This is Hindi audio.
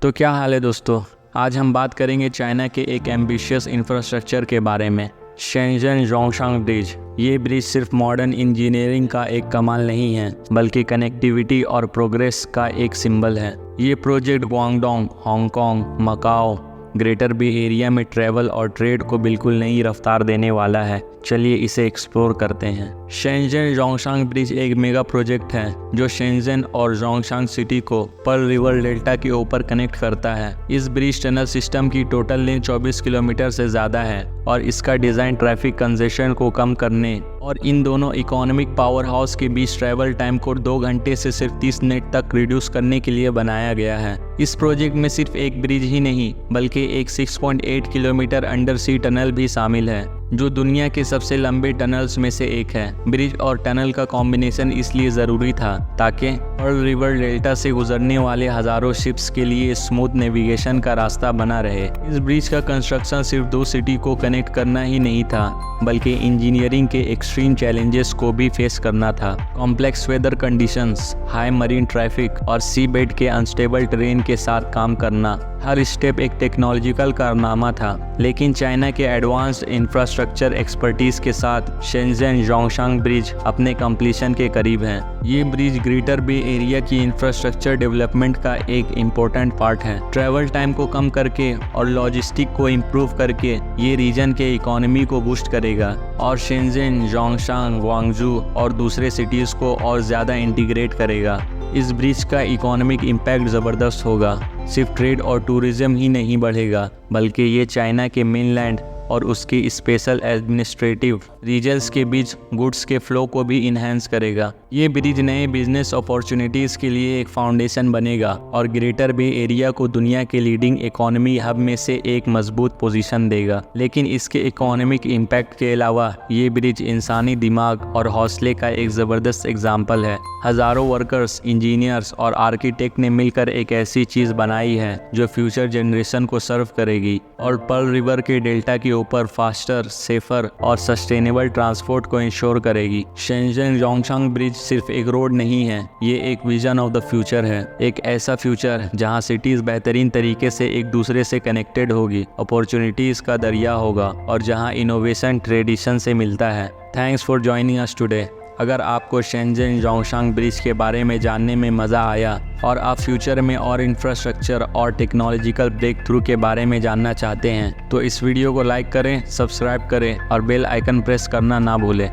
तो क्या हाल है दोस्तों, आज हम बात करेंगे चाइना के एक एम्बिशियस इंफ्रास्ट्रक्चर के बारे में, शेंजन जोंगशांग ब्रिज। ये ब्रिज सिर्फ मॉडर्न इंजीनियरिंग का एक कमाल नहीं है, बल्कि कनेक्टिविटी और प्रोग्रेस का एक सिंबल है। ये प्रोजेक्ट ग्वांगडोंग, हांगकांग, मकाओ, ग्रेटर बे एरिया में ट्रैवल और ट्रेड को बिल्कुल नई रफ्तार देने वाला है। चलिए इसे एक्सप्लोर करते हैं। शेंजन जोंगशांग ब्रिज एक मेगा प्रोजेक्ट है जो शेंजन और जोंगशांग सिटी को पर्ल रिवर डेल्टा के ऊपर कनेक्ट करता है। इस ब्रिज टनल सिस्टम की टोटल लेंथ 24 किलोमीटर से ज़्यादा है और इसका डिज़ाइन ट्रैफिक कंजेशन को कम करने और इन दोनों इकोनॉमिक पावर हाउस के बीच ट्रैवल टाइम को 2 घंटे से सिर्फ 30 मिनट तक रिड्यूस करने के लिए बनाया गया है। इस प्रोजेक्ट में सिर्फ एक ब्रिज ही नहीं बल्कि एक 6.8 किलोमीटर अंडर सी टनल भी शामिल है, जो दुनिया के सबसे लंबे टनल्स में से एक है। ब्रिज और टनल का कॉम्बिनेशन इसलिए ज़रूरी था ताकि पर्ल रिवर डेल्टा से गुजरने वाले हज़ारों शिप्स के लिए स्मूथ नेविगेशन का रास्ता बना रहे। इस ब्रिज का कंस्ट्रक्शन सिर्फ 2 सिटी को कनेक्ट करना ही नहीं था, बल्कि इंजीनियरिंग के एक्सट्रीम चैलेंजेस को भी फेस करना था। Complex weather conditions, high marine traffic और सी बेड के अनस्टेबल टेरेन के साथ काम करना, हर स्टेप एक टेक्नोलॉजिकल कारनामा था। लेकिन चाइना के एडवांस्ड इंफ्रास्ट्रक्चर एक्सपर्टीज के साथ शेंजन जोंगशांग ब्रिज अपने कंप्लीशन के करीब है। ये ब्रिज ग्रेटर बे एरिया की इंफ्रास्ट्रक्चर डेवलपमेंट का एक इम्पोर्टेंट पार्ट है। ट्रैवल टाइम को कम करके और लॉजिस्टिक को इम्प्रूव करके ये रीजन के इकोनॉमी को बूस्ट करेगा और शेंजन, जोंगशांग, ग्वांगजू और दूसरे सिटीज़ को और ज़्यादा इंटीग्रेट करेगा। इस ब्रिज का इकोनॉमिक इम्पैक्ट ज़बरदस्त होगा। सिर्फ ट्रेड और टूरिज्म ही नहीं बढ़ेगा, बल्कि ये चाइना के मेनलैंड और उसकी स्पेशल एडमिनिस्ट्रेटिव रीजन्स के बीच गुड्स के फ्लो को भी इन्हेंस करेगा। ये ब्रिज नए बिजनेस अपॉर्चुनिटीज़ के लिए एक फाउंडेशन बनेगा और ग्रेटर बे एरिया को दुनिया के लीडिंग इकोनॉमी हब में से एक मजबूत पोजीशन देगा। लेकिन इसके इकोनॉमिक इम्पैक्ट के अलावा ये ब्रिज इंसानी दिमाग और हौसले का एक ज़बरदस्त एग्जाम्पल है। हज़ारों वर्कर्स, इंजीनियर्स और आर्किटेक्ट ने मिलकर एक ऐसी चीज़ बनाई है जो फ्यूचर जनरेशन को सर्व करेगी और पर्ल रिवर के डेल्टा के ऊपर फास्टर, सेफर और सस्टेनेबल ट्रांसपोर्ट को इंश्योर करेगी। शेंजन जोंगशांग ब्रिज सिर्फ एक रोड नहीं है, ये एक विजन ऑफ द फ्यूचर है। एक ऐसा फ्यूचर जहां सिटीज़ बेहतरीन तरीके से एक दूसरे से कनेक्टेड होगी, अपॉर्चुनिटीज़ का दरिया होगा और जहां इनोवेशन ट्रेडिशन से मिलता है। Thanks for joining us today. अगर आपको शेंजन जोंगशांग ब्रिज के बारे में जानने में मज़ा आया और आप फ्यूचर में और इंफ्रास्ट्रक्चर और टेक्नोलॉजिकल ब्रेक थ्रू के बारे में जानना चाहते हैं तो इस वीडियो को लाइक करें, सब्सक्राइब करें और बेल आइकन प्रेस करना ना भूलें।